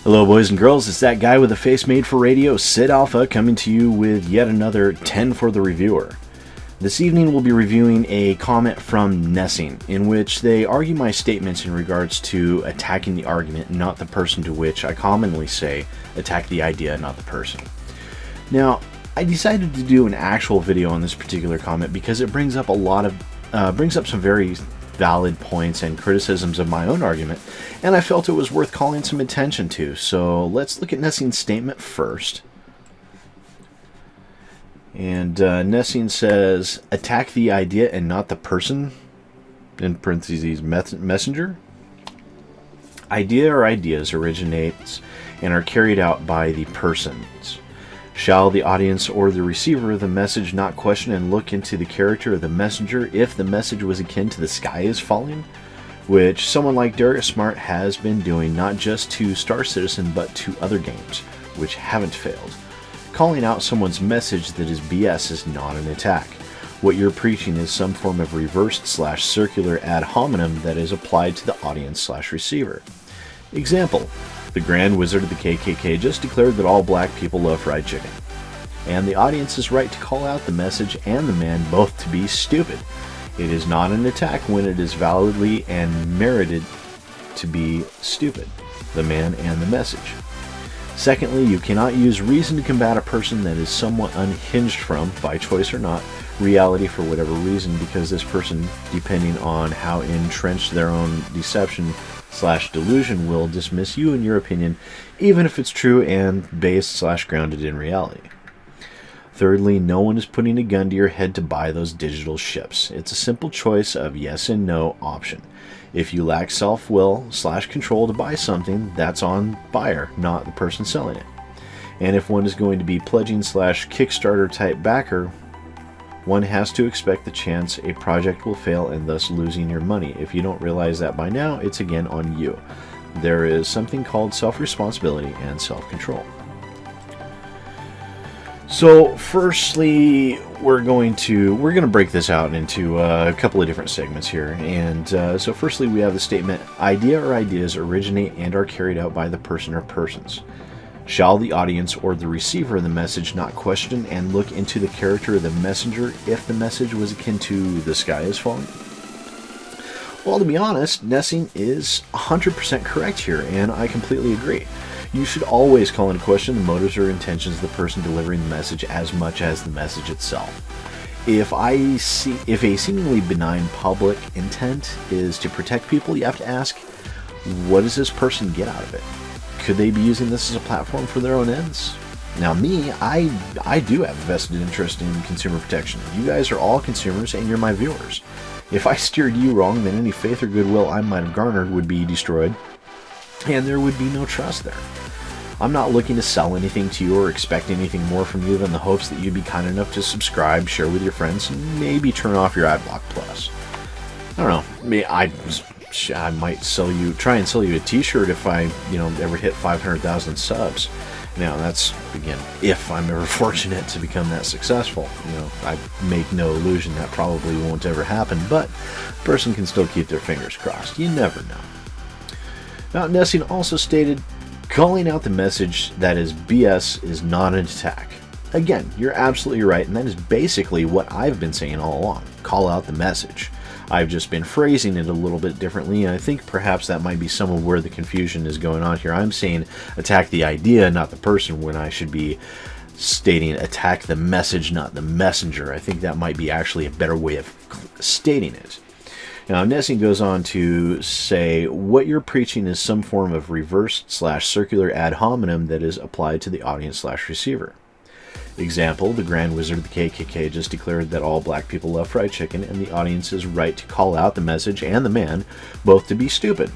Hello boys and girls, it's that guy with a face made for radio, SidAlpha, coming to you with yet another 10 for the Reviewer. This evening we'll be reviewing a comment from Nessing, in which they argue my statements in regards to attacking the argument, not the person, to which I commonly say, attack the idea, not the person. Now, I decided to do an actual video on this particular comment because it brings up some very valid points and criticisms of my own argument, and I felt it was worth calling some attention to. So let's look at Nessing's statement first. And Nessing says, attack the idea and not the person, in parentheses, messenger. Idea or ideas originates and are carried out by the persons. Shall the audience or the receiver of the message not question and look into the character of the messenger if the message was akin to the sky is falling? Which someone like Derek Smart has been doing, not just to Star Citizen but to other games, which haven't failed. Calling out someone's message that is BS is not an attack. What you're preaching is some form of reversed/circular ad hominem that is applied to the audience/receiver. Example. The Grand Wizard of the KKK just declared that all black people love fried chicken. And the audience is right to call out the message and the man both to be stupid. It is not an attack when it is validly and merited to be stupid, the man and the message. Secondly, you cannot use reason to combat a person that is somewhat unhinged from, by choice or not, reality for whatever reason, because this person, depending on how entrenched their own deception/delusion, will dismiss you and your opinion, even if it's true and based/grounded in reality. Thirdly, no one is putting a gun to your head to buy those digital ships. It's a simple choice of yes and no option. If you lack self-will/control to buy something, that's on buyer, not the person selling it. And if one is going to be pledging/Kickstarter type backer, one has to expect the chance a project will fail and thus losing your money. If you don't realize that by now, it's again on you. There is something called self-responsibility and self-control. So firstly, we're going to break this out into a couple of different segments here. And so firstly, we have the statement, idea or ideas originate and are carried out by the person or persons. Shall the audience or the receiver of the message not question and look into the character of the messenger if the message was akin to the sky is falling? Well, to be honest, Nessing is 100% correct here, and I completely agree. You should always call into question the motives or intentions of the person delivering the message as much as the message itself. If a seemingly benign public intent is to protect people, you have to ask, what does this person get out of it? Could they be using this as a platform for their own ends? Now me, I do have a vested interest in consumer protection. You guys are all consumers and you're my viewers. If I steered you wrong, then any faith or goodwill I might have garnered would be destroyed, and there would be no trust there. I'm not looking to sell anything to you or expect anything more from you than the hopes that you'd be kind enough to subscribe, share with your friends, and maybe turn off your AdBlock Plus. I don't know, I might try and sell you a t-shirt if I, ever hit 500,000 subs. Now, that's, again, if I'm ever fortunate to become that successful. I make no illusion that probably won't ever happen, but a person can still keep their fingers crossed. You never know. Now, Nessing also stated, calling out the message that is BS is not an attack. Again, you're absolutely right, and that is basically what I've been saying all along. Call out the message. I've just been phrasing it a little bit differently, and I think perhaps that might be some of where the confusion is going on here. I'm saying attack the idea, not the person, when I should be stating attack the message, not the messenger. I think that might be actually a better way of stating it. Now, Nessing goes on to say, what you're preaching is some form of reversed/circular ad hominem that is applied to the audience/receiver. Example, the Grand Wizard of the KKK just declared that all black people love fried chicken, and the audience is right to call out the message and the man both to be stupid.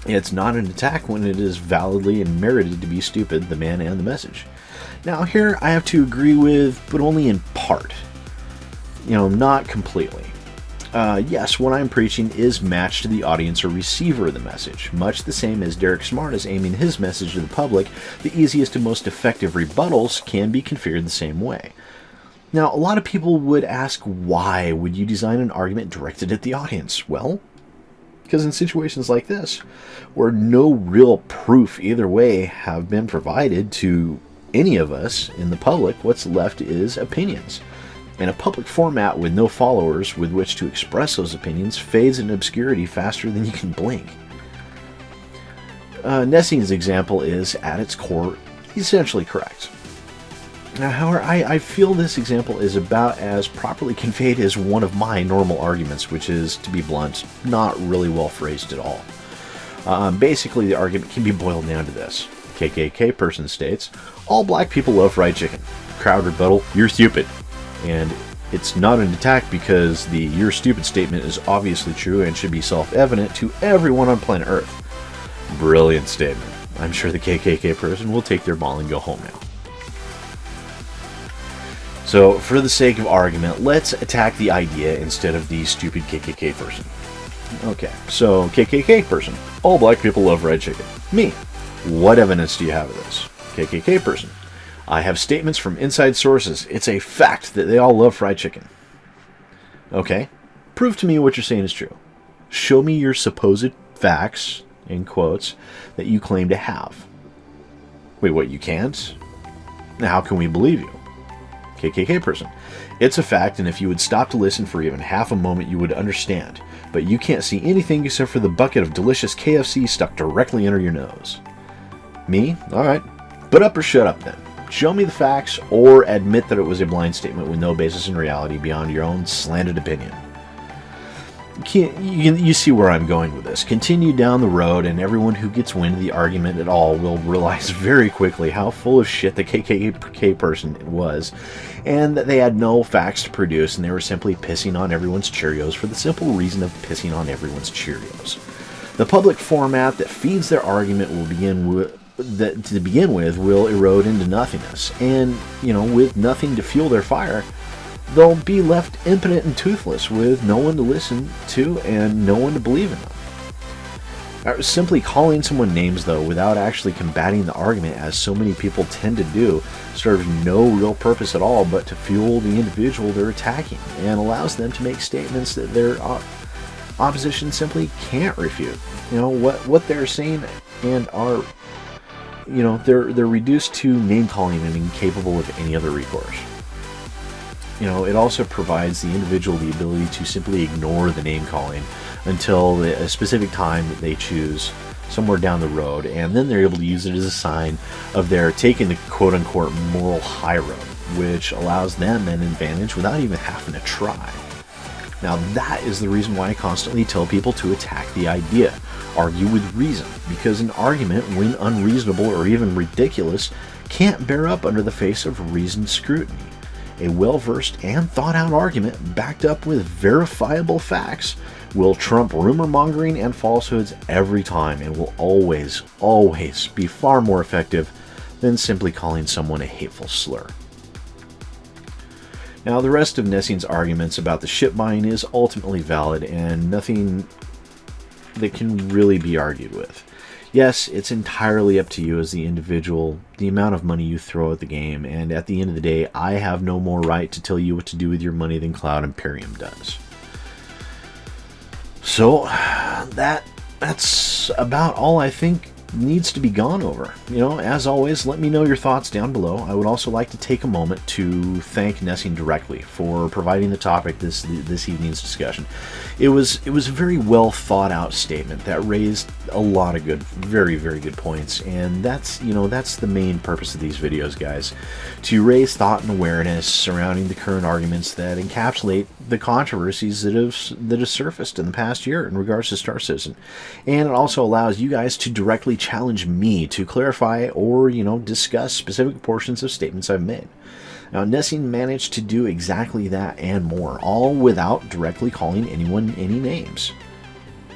It's not an attack when it is validly and merited to be stupid, the man and the message. Now, here I have to agree with, but only in part. Not completely. Yes, what I'm preaching is matched to the audience or receiver of the message. Much the same as Derek Smart is aiming his message to the public, the easiest and most effective rebuttals can be configured the same way. Now, a lot of people would ask, why would you design an argument directed at the audience? Well, Because in situations like this, where no real proof either way have been provided to any of us in the public, what's left is opinions. And a public format with no followers with which to express those opinions fades into obscurity faster than you can blink. Nessing's example is, at its core, essentially correct. Now, however, I feel this example is about as properly conveyed as one of my normal arguments, which is, to be blunt, not really well phrased at all. Basically, the argument can be boiled down to this. KKK person states, all black people love fried chicken. Crowd rebuttal, you're stupid. And it's not an attack because the you're stupid statement is obviously true and should be self-evident to everyone on planet Earth. Brilliant statement. I'm sure the KKK person will take their ball and go home now. So, for the sake of argument, let's attack the idea instead of the stupid KKK person. Okay, so KKK person. All black people love fried chicken. Me. What evidence do you have of this? KKK person. I have statements from inside sources. It's a fact that they all love fried chicken. Okay, prove to me what you're saying is true. Show me your supposed facts, in quotes, that you claim to have. Wait, what, you can't? Now, how can we believe you? KKK person. It's a fact, and if you would stop to listen for even half a moment, you would understand. But you can't see anything except for the bucket of delicious KFC stuck directly under your nose. Me? Alright. Butt up or shut up then. Show me the facts, or admit that it was a blind statement with no basis in reality beyond your own slanted opinion. You see where I'm going with this. Continue down the road, and everyone who gets wind of the argument at all will realize very quickly how full of shit the KKK person was, and that they had no facts to produce, and they were simply pissing on everyone's Cheerios for the simple reason of pissing on everyone's Cheerios. The public format that feeds their argument will begin with will erode into nothingness, and, with nothing to fuel their fire, they'll be left impotent and toothless with no one to listen to and no one to believe in them. Simply calling someone names, though, without actually combating the argument, as so many people tend to do, serves no real purpose at all but to fuel the individual they're attacking, and allows them to make statements that their opposition simply can't refute. What they're saying and are, they're reduced to name-calling and incapable of any other recourse. It also provides the individual the ability to simply ignore the name-calling until a specific time that they choose somewhere down the road, and then they're able to use it as a sign of their taking the quote-unquote moral high road, which allows them an advantage without even having to try. Now, that is the reason why I constantly tell people to attack the idea. Argue with reason, because an argument, when unreasonable or even ridiculous, can't bear up under the face of reasoned scrutiny. A well-versed and thought-out argument, backed up with verifiable facts, will trump rumor-mongering and falsehoods every time, and will always, always be far more effective than simply calling someone a hateful slur. Now, the rest of Nessing's arguments about the ship buying is ultimately valid, and nothing that can really be argued with. Yes, it's entirely up to you as the individual, the amount of money you throw at the game, and at the end of the day, I have no more right to tell you what to do with your money than Cloud Imperium does. So, that's about all I think needs to be gone over. As always, let me know your thoughts down below. I would also like to take a moment to thank Nessing directly for providing the topic this evening's discussion. It was a very well thought out statement that raised a lot of very, very good points, and that's the main purpose of these videos, guys, to raise thought and awareness surrounding the current arguments that encapsulate the controversies that have surfaced in the past year in regards to Star Citizen. And it also allows you guys to directly challenge me to clarify or discuss specific portions of statements I've made. Now, Nessing managed to do exactly that and more, all without directly calling anyone any names.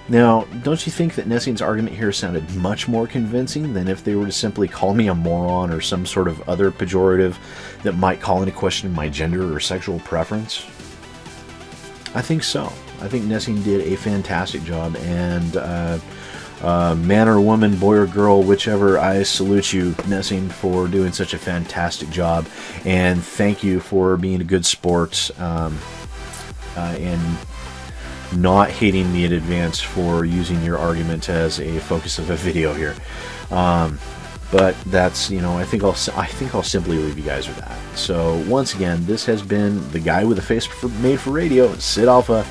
Now, don't you think that Nessing's argument here sounded much more convincing than if they were to simply call me a moron or some sort of other pejorative that might call into question my gender or sexual preference? I think so. I think Nessing did a fantastic job, and man or woman, boy or girl, whichever, I salute you, Nessing, for doing such a fantastic job, and thank you for being a good sport, and not hating me in advance for using your argument as a focus of a video here. But that's, I think I'll simply leave you guys with that. So once again, this has been the guy with a face made for radio, SidAlpha.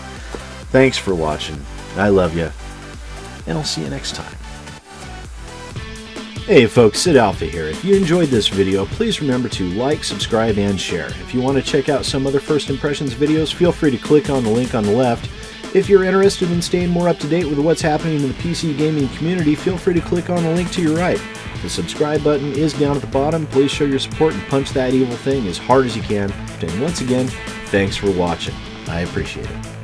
Thanks for watching. I love you, and I'll see you next time. Hey folks, SidAlpha here. If you enjoyed this video, please remember to like, subscribe, and share. If you want to check out some other First Impressions videos, feel free to click on the link on the left. If you're interested in staying more up to date with what's happening in the PC gaming community, feel free to click on the link to your right. The subscribe button is down at the bottom. Please show your support and punch that evil thing as hard as you can. And once again, thanks for watching. I appreciate it.